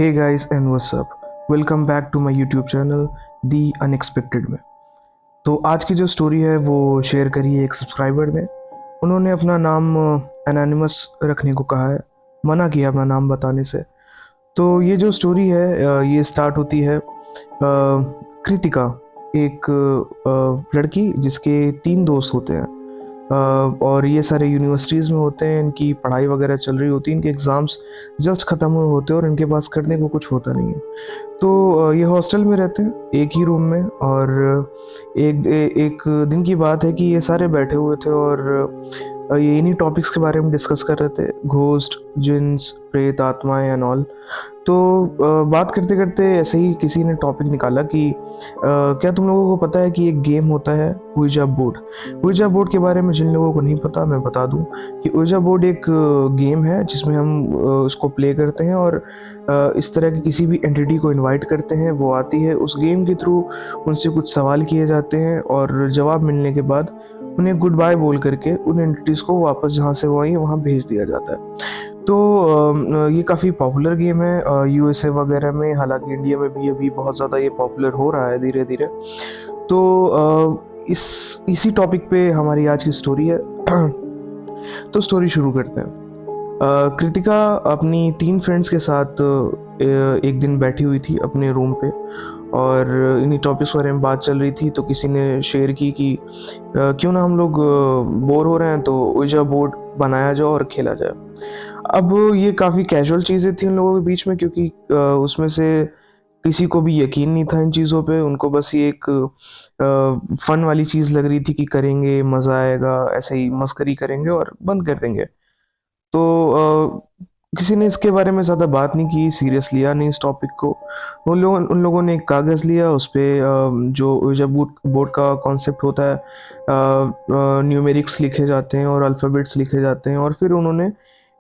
Hey guys and what's up? Welcome back to my YouTube channel The Unexpected में। तो आज की जो स्टोरी है वो शेयर करी है एक सब्सक्राइबर ने। उन्होंने अपना नाम एनोनिमस रखने को कहा है, मना किया अपना नाम बताने से। तो ये जो स्टोरी है ये स्टार्ट होती है कृतिका, एक लड़की जिसके 3 दोस्त होते हैं। और ये सारे यूनिवर्सिटीज़ में होते हैं, इनकी पढ़ाई वगैरह चल रही होती है, इनके एग्ज़ाम्स जस्ट ख़त्म हुए होते हैं और इनके पास करने को कुछ होता नहीं है। तो ये हॉस्टल में रहते हैं एक ही रूम में। और एक दिन की बात है कि ये सारे बैठे हुए थे और ये इन्हीं टॉपिक्स के बारे में डिस्कस कर रहे थे, घोस्ट, जिन्स, प्रेत, आत्माएं एंड ऑल। तो बात करते करते ऐसे ही किसी ने टॉपिक निकाला कि क्या तुम लोगों को पता है कि एक गेम होता है ouija बोर्ड। ouija बोर्ड के बारे में जिन लोगों को नहीं पता मैं बता दूं कि ouija बोर्ड एक गेम है जिसमें हम उसको प्ले करते हैं और इस तरह की किसी भी एंटिटी को इनवाइट करते हैं, वो आती है। उस गेम के थ्रू उनसे कुछ सवाल किए जाते हैं और जवाब मिलने के बाद उन्हें गुड बाय बोल करके उन एंटिटीज़ को वापस जहाँ से वो आई वहाँ भेज दिया जाता है। तो ये काफ़ी पॉपुलर गेम है यूएसए वगैरह में, हालांकि इंडिया में भी अभी बहुत ज़्यादा ये पॉपुलर हो रहा है धीरे धीरे। तो इसी टॉपिक पे हमारी आज की स्टोरी है। तो स्टोरी शुरू करते हैं। कृतिका अपनी 3 फ्रेंड्स के साथ एक दिन बैठी हुई थी अपने रूम पे और इन्हीं टॉपिक्स बारे में बात चल रही थी। तो किसी ने शेयर की कि क्यों ना हम लोग बोर हो रहे हैं तो ouija बोर्ड बनाया जाए और खेला जाए। अब ये काफ़ी कैजुअल चीज़ें थी उन लोगों के बीच में, क्योंकि उसमें से किसी को भी यकीन नहीं था इन चीज़ों पे। उनको बस ये एक फन वाली चीज़ लग रही थी कि करेंगे, मज़ा आएगा, ऐसे ही मस्करी करेंगे और बंद कर देंगे। तो किसी ने इसके बारे में ज़्यादा बात नहीं की, सीरियस लिया नहीं इस टॉपिक को। उन लोगों ने एक कागज़ लिया, उस पे जो ouija बोर्ड का कॉन्सेप्ट होता है, न्यूमेरिक्स लिखे जाते हैं और अल्फ़ाबेट्स लिखे जाते हैं। और फिर उन्होंने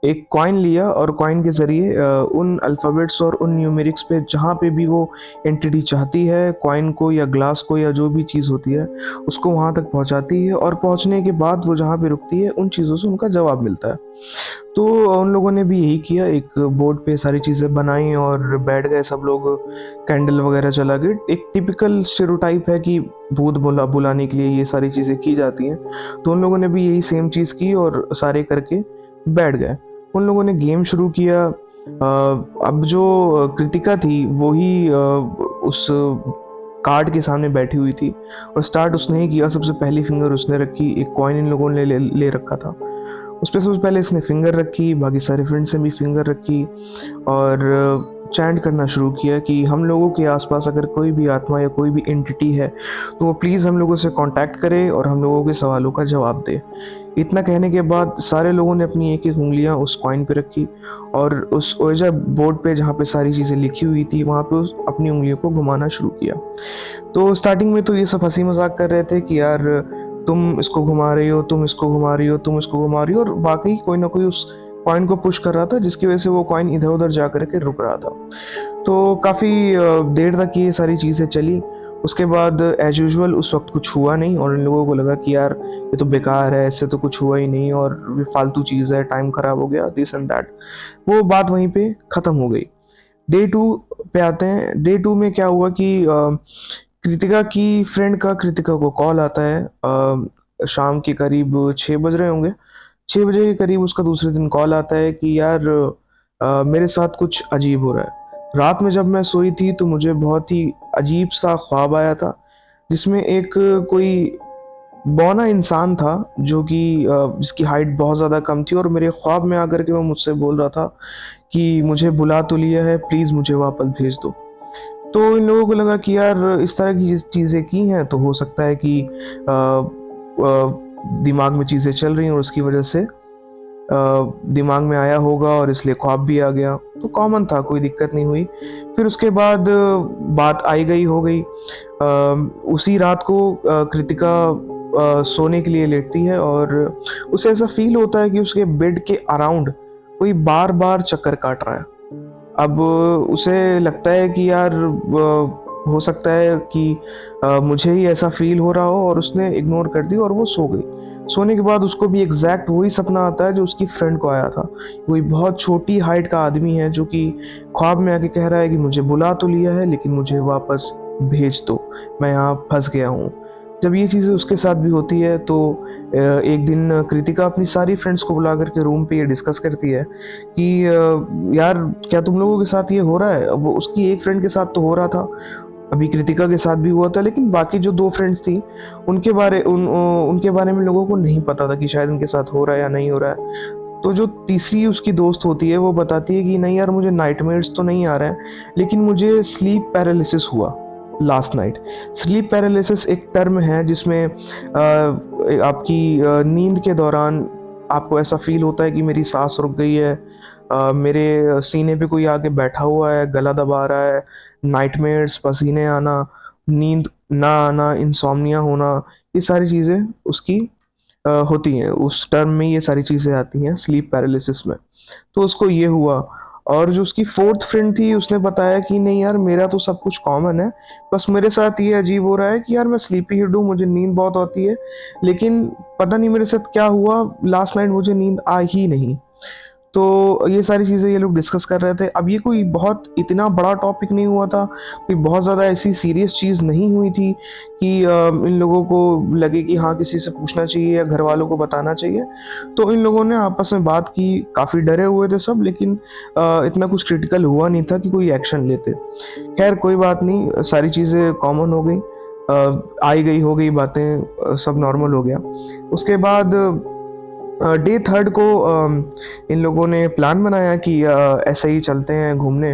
एक कॉइन लिया और कॉइन के ज़रिए उन अल्फ़ाबेट्स और उन न्यूमेरिक्स पे जहाँ पे भी वो एंटिटी चाहती है कॉइन को या ग्लास को या जो भी चीज़ होती है उसको वहाँ तक पहुँचाती है। और पहुँचने के बाद वो जहाँ पे रुकती है उन चीज़ों से उनका जवाब मिलता है। तो उन लोगों ने भी यही किया, एक बोर्ड पे सारी चीज़ें बनाई और बैठ गए सब लोग, कैंडल वगैरह जला के। एक टिपिकल स्टेरियोटाइप है कि भूत बुलाने के लिए ये सारी चीज़ें की जाती हैं। तो उन लोगों ने भी यही सेम चीज़ की और सारे करके बैठ गए। उन लोगों ने गेम शुरू किया। अब जो कृतिका थी वो ही उस कार्ड के सामने बैठी हुई थी और स्टार्ट उसने ही किया। सबसे पहली फिंगर उसने रखी, एक कॉइन इन लोगों ने ले रखा था, उस पर सबसे पहले इसने फिंगर रखी, बाकी सारे फ्रेंड्स ने भी फिंगर रखी और चैंट करना शुरू किया कि हम लोगों के आसपास अगर कोई भी आत्मा या कोई भी एंटिटी है तो वो प्लीज़ हम लोगों से कांटेक्ट करे और हम लोगों के सवालों का जवाब दे। इतना कहने के बाद सारे लोगों ने अपनी एक एक उंगलियां उस कॉइन पे रखी और उस ouija बोर्ड पे जहाँ पे सारी चीज़ें लिखी हुई थी वहाँ पे अपनी उंगलियों को घुमाना शुरू किया। तो स्टार्टिंग में तो ये सब हंसी मजाक कर रहे थे कि यार तुम इसको घुमा रही हो, तुम इसको घुमा रही हो, तुम इसको घुमा रही हो, और वाकई कोई ना कोई उस कॉइन को पुश कर रहा था जिसकी वजह से वो कॉइन इधर उधर जा करके रुक रहा था। तो काफ़ी देर तक ये सारी चीज़ें चली। उसके बाद एज यूजुअल उस वक्त कुछ हुआ नहीं और इन लोगों को लगा कि यार ये तो बेकार है, इससे तो कुछ हुआ ही नहीं और ये फालतू चीज़ है, टाइम खराब हो गया, दिस एंड दैट। वो बात वहीं पे ख़त्म हो गई। डे 2 पे आते हैं। डे 2 में क्या हुआ कि कृतिका की फ्रेंड का कृतिका को कॉल आता है। शाम के करीब 6 बज रहे होंगे, 6 बजे के करीब उसका दूसरे दिन कॉल आता है कि यार मेरे साथ कुछ अजीब हो रहा है। रात में जब मैं सोई थी तो मुझे बहुत ही अजीब सा ख्वाब आया था जिसमें एक कोई बौना इंसान था जो कि जिसकी हाइट बहुत ज़्यादा कम थी और मेरे ख्वाब में आकर के वो मुझसे बोल रहा था कि मुझे बुला तो लिया है, प्लीज़ मुझे वापस भेज दो। तो इन लोगों को लगा कि यार इस तरह की चीज़ें की हैं तो हो सकता है कि दिमाग में चीज़ें चल रही हैं और उसकी वजह से दिमाग में आया होगा और इसलिए ख्वाब भी आ गया। तो कॉमन था, कोई दिक्कत नहीं हुई। फिर उसके बाद बात आई गई हो गई। उसी रात को कृतिका सोने के लिए लेटती है और उसे ऐसा फील होता है कि उसके बेड के अराउंड कोई बार बार चक्कर काट रहा है। अब उसे लगता है कि यार हो सकता है कि मुझे ही ऐसा फील हो रहा हो, और उसने इग्नोर कर दी और वो सो गई। सोने के बाद उसको भी एग्जैक्ट वही सपना आता है जो उसकी फ्रेंड को आया था। कोई बहुत छोटी हाइट का आदमी है जो कि ख्वाब में आके कह रहा है कि मुझे बुला तो लिया है लेकिन मुझे वापस भेज दो, मैं यहाँ फंस गया हूँ। जब ये चीज़ें उसके साथ भी होती है तो एक दिन कृतिका अपनी सारी फ्रेंड्स को बुला करके रूम पे ये डिस्कस करती है कि यार क्या तुम लोगों के साथ ये हो रहा है। अब वो उसकी एक फ्रेंड के साथ तो हो रहा था, अभी कृतिका के साथ भी हुआ था, लेकिन बाकी जो दो फ्रेंड्स थी उनके बारे में लोगों को नहीं पता था कि शायद उनके साथ हो रहा है या नहीं हो रहा है। तो जो तीसरी उसकी दोस्त होती है वो बताती है कि नहीं यार, मुझे नाइटमेयर्स तो नहीं आ रहे हैं लेकिन मुझे स्लीप पैरालिसिस हुआ लास्ट नाइट। स्लीप पैरालिसिस एक टर्म है जिसमें आपकी नींद के दौरान आपको ऐसा फील होता है कि मेरी सांस रुक गई है, मेरे सीने पे कोई आके बैठा हुआ है, गला दबा रहा है, नाइटमेयर्स, पसीने आना, नींद ना आना, इंसोम्निया होना, ये सारी चीज़ें उसकी होती हैं। उस टर्म में ये सारी चीज़ें आती हैं स्लीप पैरालिसिस में। तो उसको ये हुआ। और जो उसकी फोर्थ फ्रेंड थी उसने बताया कि नहीं यार, मेरा तो सब कुछ कॉमन है, बस मेरे साथ ये अजीब हो रहा है कि यार मैं स्लीपी हेड हूँ, मुझे नींद बहुत आती है, लेकिन पता नहीं मेरे साथ क्या हुआ, लास्ट नाइट मुझे नींद आई ही नहीं। तो ये सारी चीज़ें ये लोग डिस्कस कर रहे थे। अब ये कोई बहुत इतना बड़ा टॉपिक नहीं हुआ था, कोई बहुत ज़्यादा ऐसी सीरियस चीज़ नहीं हुई थी कि इन लोगों को लगे कि हाँ किसी से पूछना चाहिए या घर वालों को बताना चाहिए। तो इन लोगों ने आपस में बात की, काफ़ी डरे हुए थे सब, लेकिन इतना कुछ क्रिटिकल हुआ नहीं था कि कोई एक्शन लेते। खैर कोई बात नहीं, सारी चीज़ें कॉमन हो गई, आई गई हो गई बातें, सब नॉर्मल हो गया। उसके बाद डे थर्ड को इन लोगों ने प्लान बनाया कि ऐसे ही चलते हैं घूमने,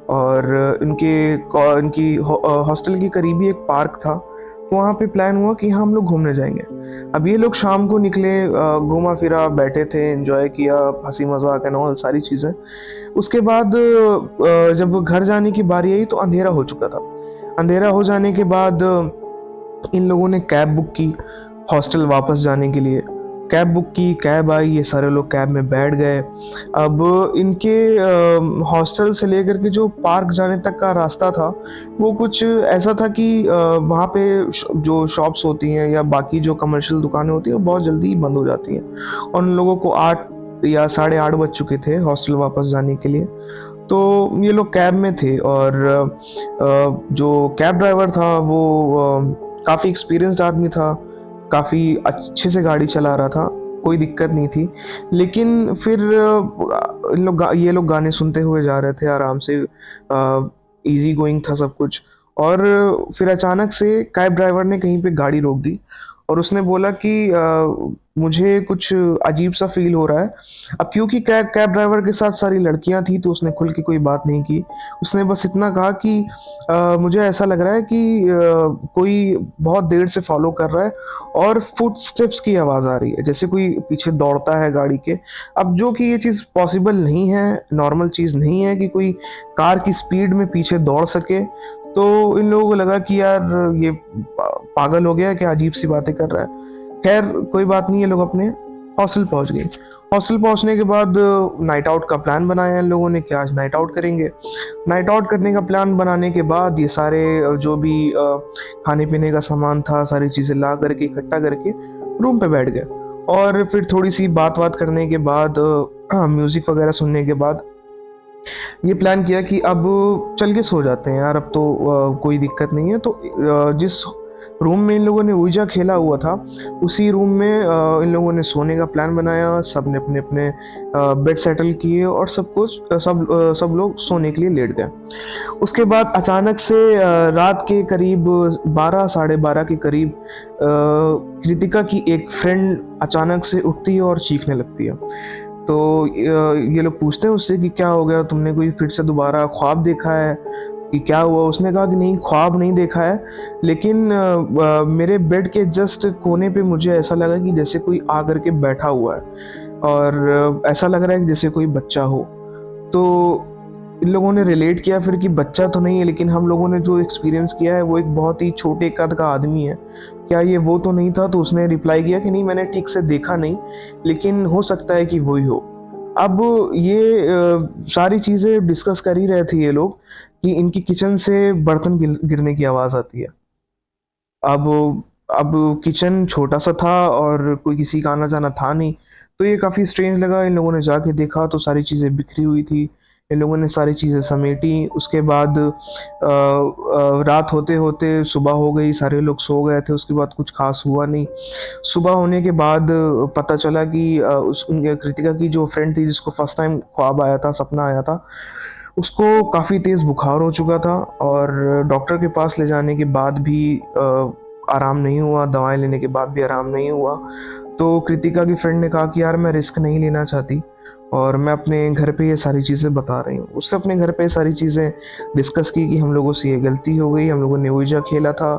और इनकी हॉस्टल के करीबी एक पार्क था, तो वहाँ पे प्लान हुआ कि हाँ हम लोग घूमने जाएंगे। अब ये लोग शाम को निकले, घूमा फिरा, बैठे थे, एंजॉय किया, हंसी मजाक एंड ऑल सारी चीज़ें। उसके बाद जब घर जाने की बारी आई तो अंधेरा हो चुका था। अंधेरा हो जाने के बाद इन लोगों ने कैब बुक की हॉस्टल वापस जाने के लिए। कैब बुक की, कैब आई, ये सारे लोग कैब में बैठ गए। अब इनके हॉस्टल से लेकर के जो पार्क जाने तक का रास्ता था वो कुछ ऐसा था कि वहाँ पे जो शॉप्स होती हैं या बाकी जो कमर्शियल दुकानें होती हैं वो बहुत जल्दी बंद हो जाती हैं, और उन लोगों को 8 या 8:30 बज चुके थे हॉस्टल वापस जाने के लिए। तो ये लोग कैब में थे, और जो कैब ड्राइवर था वो काफ़ी एक्सपीरियंस्ड आदमी था, काफ़ी अच्छे से गाड़ी चला रहा था, कोई दिक्कत नहीं थी। लेकिन फिर ये लोग गाने सुनते हुए जा रहे थे आराम से, इजी गोइंग था सब कुछ। और फिर अचानक से कैब ड्राइवर ने कहीं पे गाड़ी रोक दी और उसने बोला कि मुझे कुछ अजीब सा फील हो रहा है। अब क्योंकि कैब ड्राइवर के साथ सारी लड़कियां थी तो उसने खुल के कोई बात नहीं की। उसने बस इतना कहा कि मुझे ऐसा लग रहा है कि कोई बहुत देर से फॉलो कर रहा है और फुट स्टेप्स की आवाज़ आ रही है, जैसे कोई पीछे दौड़ता है गाड़ी के। अब जो कि ये चीज़ पॉसिबल नहीं है, नॉर्मल चीज़ नहीं है कि कोई कार की स्पीड में पीछे दौड़ सके। तो इन लोगों को लगा कि यार ये पागल हो गया, क्या अजीब सी बातें कर रहा है। खैर कोई बात नहीं, ये लोग अपने हॉस्टल पहुंच गए। हॉस्टल पहुंचने के बाद नाइट आउट का प्लान बनाया इन लोगों ने कि आज नाइट आउट करेंगे। नाइट आउट करने का प्लान बनाने के बाद ये सारे जो भी खाने पीने का सामान था, सारी चीज़ें ला करके इकट्ठा करके रूम पे बैठ गए। और फिर थोड़ी सी बात करने के बाद, म्यूज़िक वगैरह सुनने के बाद ये प्लान किया कि अब चल के सो जाते हैं यार, अब तो कोई दिक्कत नहीं है। तो जिस रूम में इन लोगों ने ouija खेला हुआ था उसी रूम में इन लोगों ने सोने का प्लान बनाया। सब ने अपने अपने बेड सेटल किए और सब लोग सोने के लिए लेट गए। उसके बाद अचानक से रात के करीब 12 साढ़े 12 के करीब कृतिका की एक फ्रेंड अचानक से उठती है और चीखने लगती है। तो ये लोग पूछते हैं उससे कि क्या हो गया, तुमने कोई फिर से दोबारा ख्वाब देखा है कि क्या हुआ। उसने कहा कि नहीं, ख्वाब नहीं देखा है, लेकिन मेरे बेड के जस्ट कोने पे मुझे ऐसा लगा कि जैसे कोई आ करके बैठा हुआ है, और ऐसा लग रहा है कि जैसे कोई बच्चा हो। तो इन लोगों ने रिलेट किया फिर कि बच्चा तो नहीं है, लेकिन हम लोगों ने जो एक्सपीरियंस किया है वो एक बहुत ही छोटे कद का आदमी है, क्या ये वो तो नहीं था। तो उसने रिप्लाई किया कि नहीं, मैंने ठीक से देखा नहीं, लेकिन हो सकता है कि वही हो। अब ये सारी चीज़ें डिस्कस कर ही रहे थे ये लोग कि इनकी किचन से बर्तन गिरने की आवाज़ आती है। अब अब किचन छोटा-सा था और कोई किसी का आना-जाना था नहीं, तो ये काफ़ी स्ट्रेंज लगा। इन लोगों ने जाके देखा तो सारी चीज़ें बिखरी हुई थी। इन लोगों ने सारी चीज़ें समेटी, उसके बाद रात होते-होते सुबह हो गई, सारे लोग सो गए थे, उसके बाद कुछ ख़ास हुआ नहीं। सुबह होने के बाद पता चला कि कृतिका की जो फ्रेंड थी जिसको फर्स्ट टाइम ख्वाब आया था, सपना आया था, उसको काफ़ी तेज़ बुखार हो चुका था और डॉक्टर के पास ले जाने के बाद भी आराम नहीं हुआ, दवाएँ लेने के बाद भी आराम नहीं हुआ। तो कृतिका की फ्रेंड ने कहा कि यार मैं रिस्क नहीं लेना चाहती और मैं अपने घर पे ये सारी चीज़ें बता रही हूँ। उससे अपने घर पे सारी चीज़ें डिस्कस की कि हम लोगों से ये गलती हो गई, हम लोगों ने ओइजा खेला था,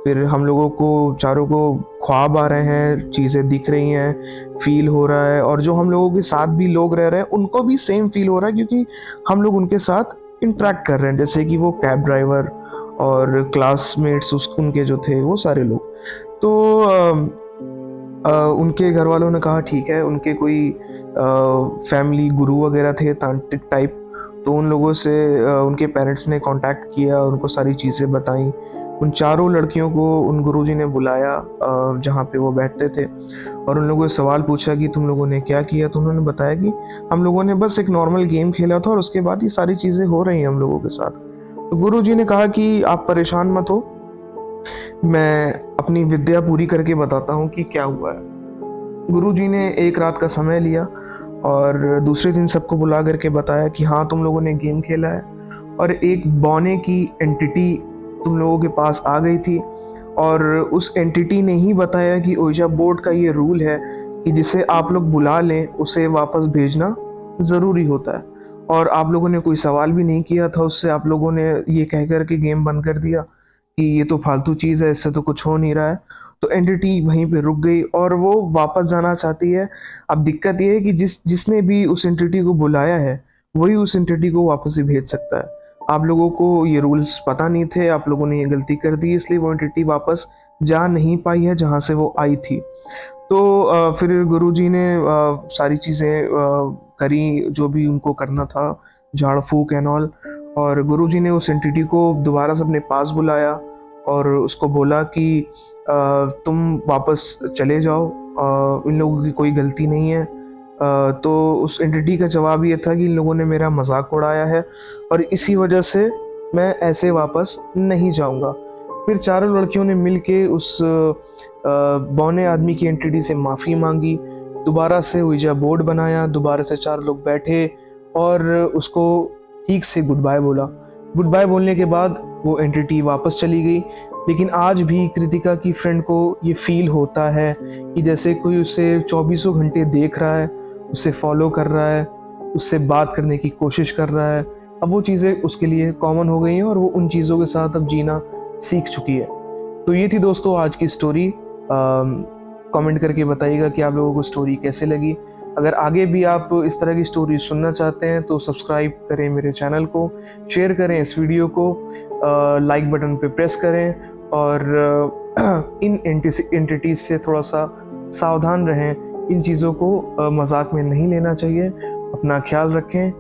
फिर हम लोगों को चारों को ख्वाब आ रहे हैं, चीज़ें दिख रही हैं, फ़ील हो रहा है और जो हम लोगों के साथ भी लोग रह रहे हैं, उनको भी सेम फ़ील हो रहा है क्योंकि हम लोग उनके साथ इंटरैक्ट कर रहे हैं, जैसे कि वो कैब ड्राइवर और क्लासमेट्स उनके जो थे वो सारे लोग। तो उनके घर वालों ने कहा ठीक है, उनके कोई फैमिली गुरु वगैरह थे तांत्रिक टाइप, तो उन लोगों से उनके पेरेंट्स ने कांटेक्ट किया, उनको सारी चीज़ें बताई। उन चारों लड़कियों को उन गुरुजी ने बुलाया जहाँ पे वो बैठते थे और उन लोगों से सवाल पूछा कि तुम लोगों ने क्या किया? तो उन्होंने बताया कि हम लोगों ने बस एक नॉर्मल गेम खेला था और उसके बाद ये सारी चीज़ें हो रही हैं हम लोगों के साथ। तो गुरुजी ने कहा कि आप परेशान मत हो, मैं अपनी विद्या पूरी करके बताता हूँ कि क्या हुआ है। गुरुजी ने एक रात का समय लिया और दूसरे दिन सबको बुला करके बताया कि हाँ, तुम लोगों ने गेम खेला है और एक बौने की एंटिटी तुम लोगों के पास आ गई थी और उस एंटिटी ने ही बताया कि ओइजा बोर्ड का ये रूल है कि जिसे आप लोग बुला लें, उसे वापस भेजना ज़रूरी होता है और आप लोगों ने कोई सवाल भी नहीं किया था उससे, आप लोगों ने ये कह कर के गेम बंद कर दिया कि ये तो फालतू चीज़ है, इससे तो कुछ हो नहीं रहा है। तो एंटिटी वहीं पे रुक गई और वो वापस जाना चाहती है। अब दिक्कत ये है कि जिसने भी उस एंटिटी को बुलाया है, वही उस एंटिटी को वापस ही भेज सकता है। आप लोगों को ये रूल्स पता नहीं थे, आप लोगों ने ये गलती कर दी, इसलिए वो एंटिटी वापस जा नहीं पाई है जहाँ से वो आई थी। तो फिर गुरुजी ने सारी चीज़ें करी, जो भी उनको करना था, झाड़-फूँक एंड ऑल, और गुरुजी ने उस एंटिटी को दोबारा से अपने पास बुलाया और उसको बोला कि तुम वापस चले जाओ, इन लोगों की कोई गलती नहीं है। तो उस एंटिटी का जवाब ये था कि इन लोगों ने मेरा मज़ाक उड़ाया है और इसी वजह से मैं ऐसे वापस नहीं जाऊँगा। फिर चारों लड़कियों ने मिल के उस बौने आदमी की एंटिटी से माफ़ी माँगी, दोबारा से ouija बोर्ड बनाया, दोबारा से 4 लोग बैठे और उसको ठीक से गुड बाय बोला। गुड बाय बोलने के बाद वो एंटिटी वापस चली गई, लेकिन आज भी कृतिका की फ्रेंड को ये फ़ील होता है कि जैसे कोई उसे चौबीसों घंटे देख रहा है, उसे फ़ॉलो कर रहा है, उससे बात करने की कोशिश कर रहा है। अब वो चीज़ें उसके लिए कॉमन हो गई हैं और वो उन चीज़ों के साथ अब जीना सीख चुकी है। तो ये थी दोस्तों आज की स्टोरी। कमेंट करके बताइएगा कि आप लोगों को स्टोरी कैसे लगी। अगर आगे भी आप इस तरह की स्टोरी सुनना चाहते हैं तो सब्सक्राइब करें मेरे चैनल को, शेयर करें इस वीडियो को, लाइक बटन पे प्रेस करें और इन एंटिटीज से थोड़ा सा सावधान रहें। इन चीज़ों को मजाक में नहीं लेना चाहिए। अपना ख्याल रखें।